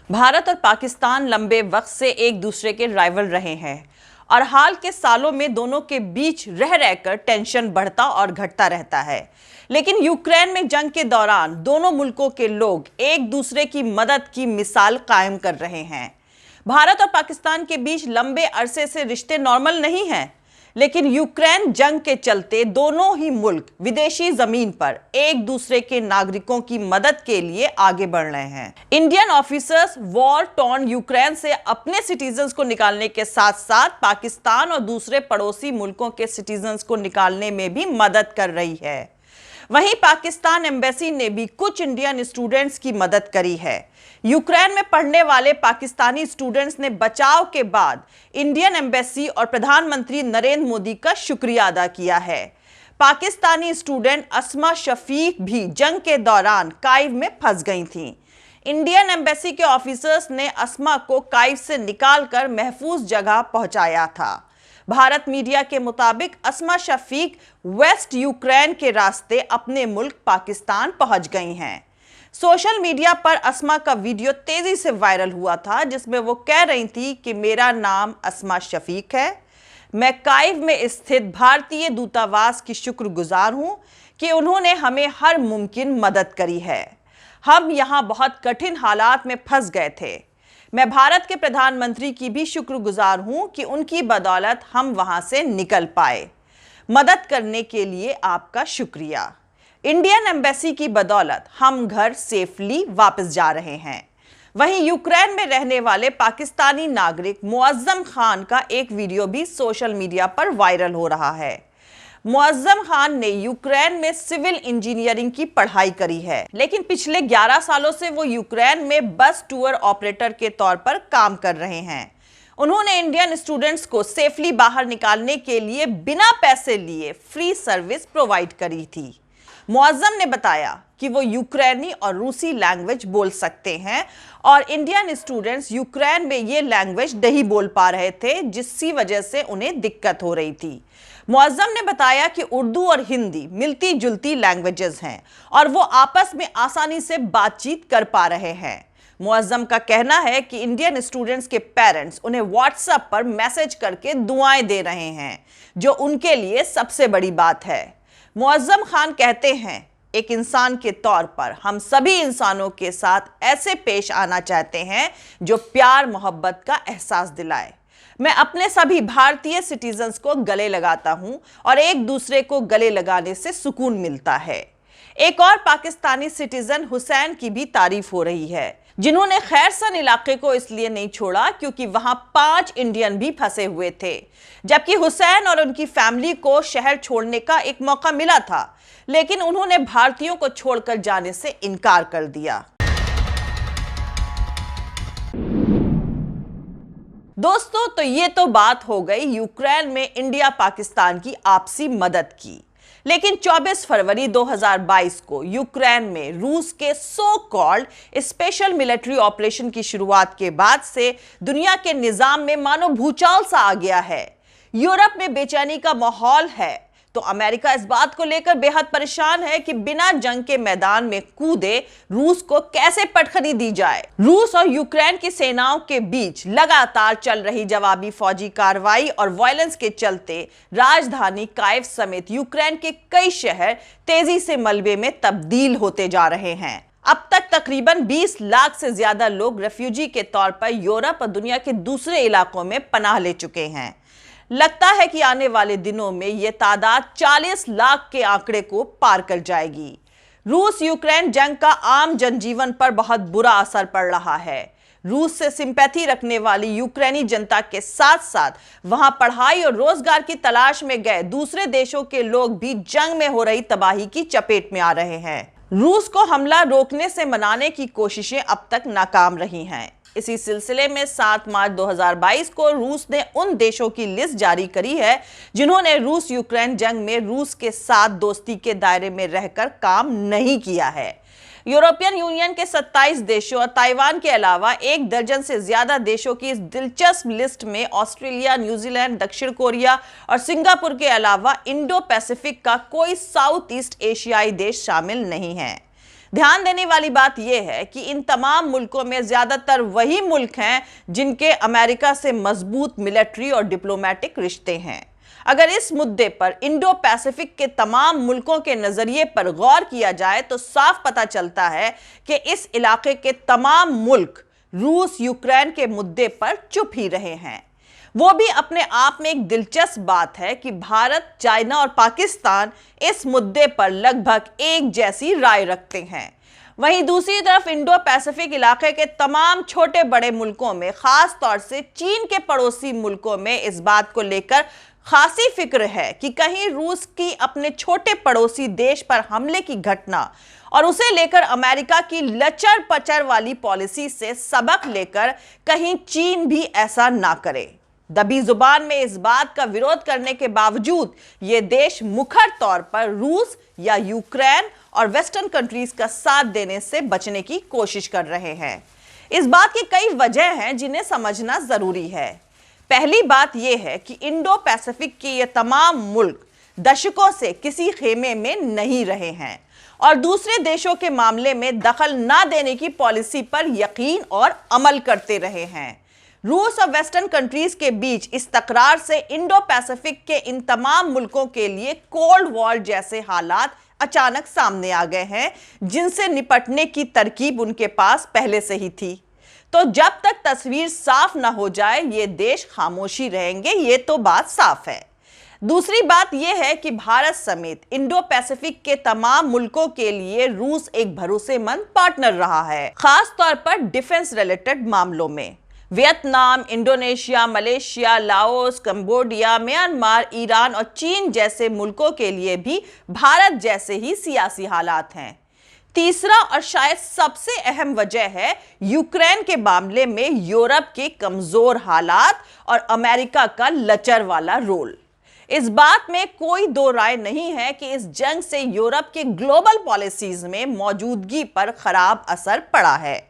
भारत और पाकिस्तान लंबे वक्त से एक दूसरे के राइवल रहे हैं और हाल के सालों में दोनों के बीच रह रहकर टेंशन बढ़ता और घटता रहता है। लेकिन यूक्रेन में जंग के दौरान दोनों मुल्कों के लोग एक दूसरे की मदद की मिसाल कायम कर रहे हैं। भारत और पाकिस्तान के बीच लंबे अरसे से रिश्ते नॉर्मल नहीं हैं, लेकिन यूक्रेन जंग के चलते दोनों ही मुल्क विदेशी जमीन पर एक दूसरे के नागरिकों की मदद के लिए आगे बढ़ रहे हैं। Indian officers war torn Ukraine से अपने सिटीजन्स को निकालने के साथ साथ पाकिस्तान और दूसरे पड़ोसी मुल्कों के सिटीजन्स को निकालने में भी मदद कर रही है। वहीं पाकिस्तान एम्बेसी ने भी कुछ इंडियन स्टूडेंट्स की मदद करी है। यूक्रेन में पढ़ने वाले पाकिस्तानी स्टूडेंट्स ने बचाव के बाद इंडियन एम्बेसी और प्रधानमंत्री नरेंद्र मोदी का शुक्रिया अदा किया है। पाकिस्तानी स्टूडेंट अस्मा शफीक भी जंग के दौरान काइव में फंस गई थीं। इंडियन एम्बेसी के ऑफिसर्स ने अस्मा को काइव से निकालकर महफूज जगह पहुंचाया था। भारत मीडिया के मुताबिक अस्मा शफीक वेस्ट यूक्रेन के रास्ते अपने मुल्क पाकिस्तान पहुंच गई हैं। सोशल मीडिया पर अस्मा का वीडियो तेजी से वायरल हुआ था, जिसमें वो कह रही थी कि मेरा नाम अस्मा शफीक है, मैं काइव में स्थित भारतीय दूतावास की शुक्रगुजार हूं कि उन्होंने हमें हर मुमकिन मदद करी है। हम यहां बहुत कठिन हालात में फंस गए थे। मैं भारत के प्रधानमंत्री की भी शुक्रगुजार हूं कि उनकी बदौलत हम वहां से निकल पाए। मदद करने के लिए आपका शुक्रिया। इंडियन एम्बेसी की बदौलत हम घर सेफली वापस जा रहे हैं। वहीं यूक्रेन में रहने वाले पाकिस्तानी नागरिक मुअज्जम खान का एक वीडियो भी सोशल मीडिया पर वायरल हो रहा है। मुअज्जम खान ने यूक्रेन में सिविल इंजीनियरिंग की पढ़ाई करी है, लेकिन पिछले 11 सालों से वो यूक्रेन में बस टूर ऑपरेटर के तौर पर काम कर रहे हैं। उन्होंने इंडियन स्टूडेंट्स को सेफली बाहर निकालने के लिए बिना पैसे लिए फ्री सर्विस प्रोवाइड करी थी। मुअज्जम ने बताया कि वो यूक्रेनी और रूसी लैंग्वेज बोल सकते हैं और इंडियन स्टूडेंट्स यूक्रेन में ये लैंग्वेज नहीं बोल पा रहे थे, जिसकी वजह से उन्हें दिक्कत हो रही थी। मुअज्जम ने बताया कि उर्दू और हिंदी मिलती जुलती लैंग्वेजेस हैं और वो आपस में आसानी से बातचीत कर पा रहे हैं। मुअज्जम का कहना है कि इंडियन स्टूडेंट्स के पेरेंट्स उन्हें व्हाट्सएप पर मैसेज करके दुआएं दे रहे हैं, जो उनके लिए सबसे बड़ी बात है। मुअज्जम खान कहते हैं, एक इंसान के तौर पर हम सभी इंसानों के साथ ऐसे पेश आना चाहते हैं जो प्यार मोहब्बत का एहसास दिलाए। मैं अपने सभी भारतीय सिटीजन्स को गले लगाता हूं और एक दूसरे को गले लगाने से सुकून मिलता है। एक और पाकिस्तानी सिटीजन हुसैन की भी तारीफ हो रही है, जिन्होंने खैरसन इलाके को इसलिए नहीं छोड़ा क्योंकि वहां 5 इंडियन भी फंसे हुए थे, जबकि हुसैन और उनकी फैमिली को शहर छोड़ने का एक मौका मिला था, लेकिन उन्होंने भारतीयों को छोड़कर जाने से इनकार कर दिया। दोस्तों, तो ये तो बात हो गई यूक्रेन में इंडिया पाकिस्तान की आपसी मदद की, लेकिन 24 फरवरी 2022 को यूक्रेन में रूस के so called special military operation की शुरुआत के बाद से दुनिया के निजाम में मानो भूचाल सा आ गया है। यूरोप में बेचैनी का माहौल है, तो अमेरिका इस बात को लेकर बेहद परेशान है कि बिना जंग के मैदान में कूदे रूस को कैसे पटखनी दी जाए। रूस और यूक्रेन की सेनाओं के बीच लगातार चल रही जवाबी फौजी कार्रवाई और वायलेंस के चलते राजधानी काइव समेत यूक्रेन के कई शहर तेजी से मलबे में तब्दील होते जा रहे हैं। अब तक तकरीबन 20 लाख से ज्यादा लोग रेफ्यूजी के तौर पर यूरोप और दुनिया के दूसरे इलाकों में पनाह ले चुके हैं। लगता है कि आने वाले दिनों में यह तादाद 40 लाख के आंकड़े को पार कर जाएगी। रूस यूक्रेन जंग का आम जनजीवन पर बहुत बुरा असर पड़ रहा है। रूस से सिंपैथी रखने वाली यूक्रेनी जनता के साथ साथ वहां पढ़ाई और रोजगार की तलाश में गए दूसरे देशों के लोग भी जंग में हो रही तबाही की चपेट में आ रहे हैं। रूस को हमला रोकने से मनाने की कोशिशें अब तक नाकाम रही हैं। इसी सिलसिले में 7 मार्च 2022 को रूस ने उन देशों की लिस्ट जारी करी है जिन्होंने रूस यूक्रेन जंग में रूस के साथ दोस्ती के दायरे में रहकर काम नहीं किया है। यूरोपियन यूनियन के 27 देशों और ताइवान के अलावा 1 दर्जन से ज्यादा देशों की इस दिलचस्प लिस्ट में ऑस्ट्रेलिया, न्यूजीलैंड, दक्षिण कोरिया और सिंगापुर के अलावा इंडो पैसिफिक का कोई साउथ ईस्ट एशियाई देश शामिल नहीं है। ध्यान देने वाली बात यह है कि इन तमाम मुल्कों में ज्यादातर वही मुल्क हैं जिनके अमेरिका से मजबूत मिलिट्री और डिप्लोमेटिक रिश्ते हैं। अगर इस मुद्दे पर इंडो पैसिफिक के तमाम मुल्कों के नजरिए पर गौर किया जाए तो साफ पता चलता है कि इस इलाके के तमाम मुल्क रूस यूक्रेन के मुद्दे पर चुप ही रहे हैं। वो भी अपने आप में एक दिलचस्प बात है कि भारत, चाइना और पाकिस्तान इस मुद्दे पर लगभग एक जैसी राय रखते हैं। वहीं दूसरी तरफ इंडो पैसिफिक इलाके के तमाम छोटे बड़े मुल्कों में, खास तौर से चीन के पड़ोसी मुल्कों में इस बात को लेकर खासी फिक्र है कि कहीं रूस की अपने छोटे पड़ोसी देश पर हमले की घटना और उसे लेकर अमेरिका की लचर पचर वाली पॉलिसी से सबक लेकर कहीं चीन भी ऐसा ना करे। दबी जुबान में इस बात का विरोध करने के बावजूद ये देश मुखर तौर पर रूस या यूक्रेन और वेस्टर्न कंट्रीज का साथ देने से बचने की कोशिश कर रहे हैं। इस बात की कई वजह हैं जिन्हें समझना जरूरी है। पहली बात यह है कि इंडो पैसिफिक के ये तमाम मुल्क दशकों से किसी खेमे में नहीं रहे हैं और दूसरे देशों के मामले में दखल ना देने की पॉलिसी पर यकीन और अमल करते रहे हैं। रूस और वेस्टर्न कंट्रीज के बीच इस तकरार से इंडो पैसिफिक के इन तमाम मुल्कों के लिए कोल्ड वॉर जैसे हालात अचानक सामने आ गए हैं, जिनसे निपटने की तरकीब उनके पास पहले से ही थी। तो जब तक तस्वीर साफ ना हो जाए ये देश खामोशी रहेंगे, ये तो बात साफ है। दूसरी बात यह है कि भारत समेत इंडो पैसिफिक के तमाम मुल्कों के लिए रूस एक भरोसेमंद पार्टनर रहा है, खास तौर पर डिफेंस रिलेटेड मामलों में। Vietnam, Indonesia, Malaysia, Laos, Cambodia, Myanmar, Iran और चीन जैसे मुल्कों के लिए भी भारत जैसे ही सियासी हालात हैं। तीसरा और शायद सबसे अहम वजह है यूक्रेन के मामले में यूरोप के कमजोर हालात और अमेरिका का लचर वाला रोल। इस बात में कोई दो राय नहीं है कि इस जंग से यूरोप के ग्लोबल पॉलिसीज में मौजूदगी पर खराब असर पड़ा है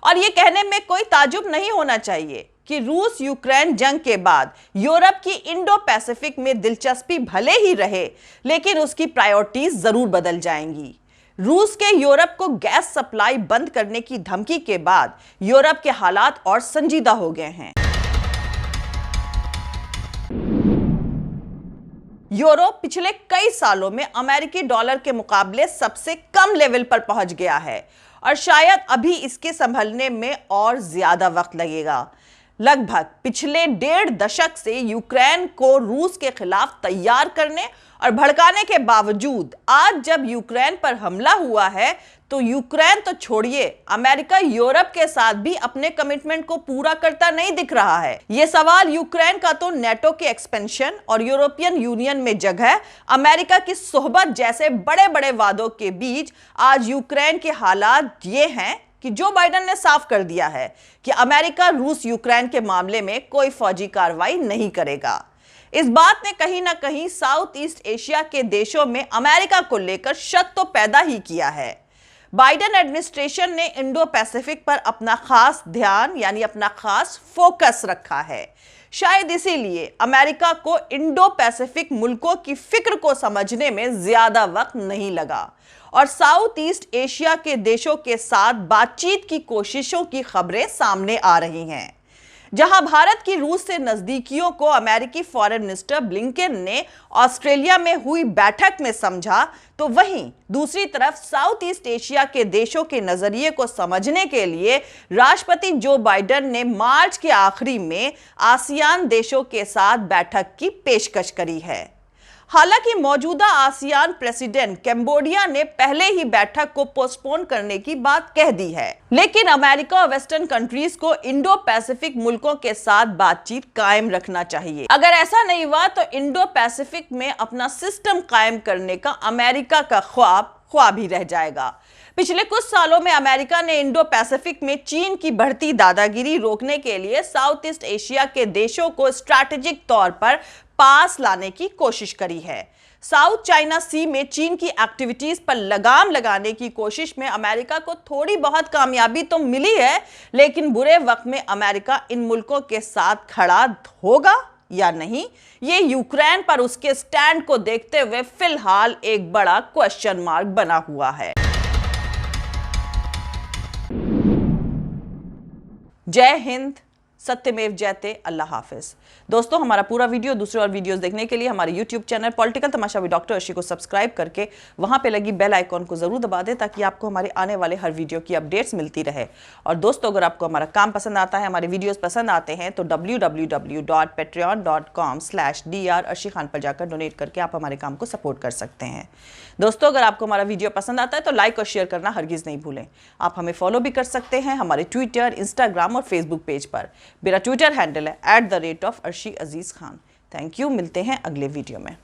और यह कहने में कोई ताजुब नहीं होना चाहिए कि रूस यूक्रेन जंग के बाद यूरोप की इंडो पैसिफिक में दिलचस्पी भले ही रहे, लेकिन उसकी प्रायोरिटीज जरूर बदल जाएंगी। रूस के यूरोप को गैस सप्लाई बंद करने की धमकी के बाद यूरोप के हालात और संजीदा हो गए हैं। यूरोप पिछले कई सालों में अमेरिकी डॉलर के मुकाबले सबसे कम लेवल पर पहुंच गया है और शायद अभी इसके संभलने में और ज्यादा वक्त लगेगा। लगभग पिछले 1.5 दशक से यूक्रेन को रूस के खिलाफ तैयार करने और भड़काने के बावजूद आज जब यूक्रेन पर हमला हुआ है तो यूक्रेन तो छोड़िए, अमेरिका यूरोप के साथ भी अपने कमिटमेंट को पूरा करता नहीं दिख रहा है। यह सवाल यूक्रेन का तो नेटो के एक्सपेंशन और यूरोपियन यूनियन में जगह अमेरिका की सोहबत जैसे बड़े बड़े वादों के बीच आज यूक्रेन के हालात ये हैं कि जो बाइडेन ने साफ कर दिया है कि अमेरिका रूस यूक्रेन के मामले में कोई फौजी कार्रवाई नहीं करेगा। इस बात ने कहीं ना कहीं साउथ ईस्ट एशिया के देशों में अमेरिका को लेकर शक तो पैदा ही किया है। बाइडेन एडमिनिस्ट्रेशन ने इंडो पैसिफिक पर अपना खास ध्यान यानी अपना खास फोकस रखा है। शायद इसीलिए अमेरिका को इंडो पैसिफिक मुल्कों की फिक्र को समझने में ज्यादा वक्त नहीं लगा और साउथ ईस्ट एशिया के देशों के साथ बातचीत की कोशिशों की खबरें सामने आ रही हैं। जहां भारत की रूस से नजदीकियों को अमेरिकी फॉरेन मिनिस्टर ब्लिंकन ने ऑस्ट्रेलिया में हुई बैठक में समझा, तो वहीं दूसरी तरफ साउथ ईस्ट एशिया के देशों के नजरिए को समझने के लिए राष्ट्रपति जो बाइडेन ने मार्च के आखिरी में आसियान देशों के साथ बैठक की पेशकश करी है। हालांकि मौजूदा आसियान प्रेसिडेंट कंबोडिया ने पहले ही बैठक को पोस्टपोन करने की बात कह दी है, लेकिन अमेरिका और वेस्टर्न कंट्रीज को इंडो पैसिफिक मुल्कों के साथ बातचीत कायम रखना चाहिए। अगर ऐसा नहीं हुआ तो इंडो पैसिफिक में अपना सिस्टम कायम करने का अमेरिका का ख्वाब ही रह जाएगा। पिछले कुछ सालों में अमेरिका ने इंडो पैसिफिक में चीन की बढ़ती दादागिरी रोकने के लिए साउथ ईस्ट एशिया के देशों को स्ट्रैटेजिक तौर पर पास लाने की कोशिश करी है। साउथ चाइना सी में चीन की एक्टिविटीज पर लगाम लगाने की कोशिश में अमेरिका को थोड़ी बहुत कामयाबी तो मिली है, लेकिन बुरे वक्त में अमेरिका इन मुल्कों के साथ खड़ा होगा या नहीं, ये यूक्रेन पर उसके स्टैंड को देखते हुए फिलहाल एक बड़ा क्वेश्चन मार्क बना हुआ है। जय हिंद, सत्यमेव जयते, अल्लाह हाफिज। दोस्तों, हमारा पूरा वीडियो, दूसरे और वीडियोस देखने के लिए हमारे YouTube channel political Tamasha with doctor Arshi को सब्सक्राइब करके वहां पे लगी बेल आइकॉन को जरूर दबा दें ताकि आपको हमारे आने वाले हर वीडियो की अपडेट्स मिलती रहे। और दोस्तों, अगर आपको हमारा काम पसंद आता है, हमारे वीडियोस पसंद आते हैं तो www.patreon.com/dr अर्शी खान पर जाकर डोनेट करके आप हमारे काम को सपोर्ट कर सकते हैं। दोस्तों, अगर आपको हमारा वीडियो पसंद आता है तो लाइक और शेयर करना हरगिज नहीं भूलें। आप हमें फॉलो भी कर सकते हैं हमारे ट्विटर, इंस्टाग्राम और फेसबुक पेज पर। मेरा ट्विटर हैंडल है @arshi aziz khan। Thank you, मिलते हैं अगले वीडियो में।